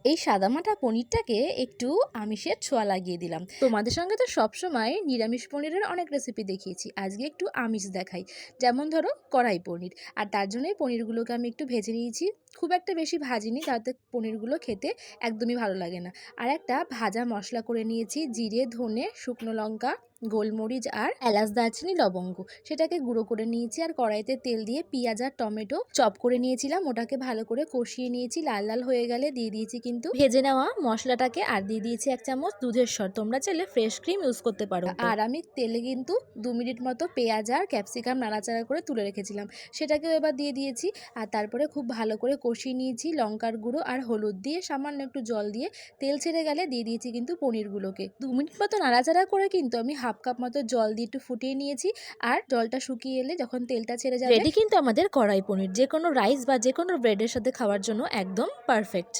এই সাদামাটা পনিরটাকে একটু আমিষের ছোঁয়া লাগিয়ে দিলাম। তোমাদের সঙ্গে তো সবসময় নিরামিষ পনিরের অনেক রেসিপি দেখিয়েছি, আজকে একটু আমিষ দেখাই। যেমন ধরো কড়াই পনির, আর তার জন্যই পনিরগুলোকে আমি একটু ভেজে নিয়েছি। খুব একটা বেশি ভাজিনি, তাতে পনিরগুলো খেতে একদমই ভালো লাগে না। আর একটা ভাজা মশলা করে নিয়েছি, জিরে, ধনে, শুকনো লঙ্কা, গোলমরিচ আর এলাচ, দারচিনি, লবঙ্গ। সেটাকে গুঁড়ো করে নিয়েছি। আর কড়াইতে তেল দিয়ে পেঁয়াজ আর টমেটো চপ করে নিয়েছিলাম, ওটাকে ভালো করে কষিয়ে নিয়েছি। লাল লাল হয়ে গেলে দিয়ে দিয়েছি কিন্তু ভেজে নেওয়া মশলাটাকে, আর দিয়ে দিয়েছি 1 চামচ দুধের সর। তোমরা চাইলে ফ্রেশ ক্রিম ইউজ করতে পারো। আর আমি তেলে কিন্তু 2 মিনিট মতো পেঁয়াজ আর ক্যাপসিকাম নাড়াচাড়া করে তুলে রেখেছিলাম, সেটাকেও এবার দিয়ে দিয়েছি। আর তারপরে খুব ভালো করে কষিয়ে নিয়েছি, লঙ্কার গুঁড়ো আর হলুদ দিয়ে সামান্য একটু জল দিয়ে তেল ছেড়ে গেলে দিয়ে দিয়েছি কিন্তু পনিরগুলোকে। 2 মিনিট মতো নাড়াচাড়া করে কিন্তু আমি হাফ কাপ মতো জল দিয়ে একটু ফুটিয়ে নিয়েছি। আর জলটা শুকিয়ে এলে যখন তেলটা ছেড়ে যাবে, রেডি কিন্তু আমাদের কড়াই পনির। যে কোনো রাইস বা যে কোনো ব্রেডের সাথে খাওয়ার জন্য একদম পারফেক্ট।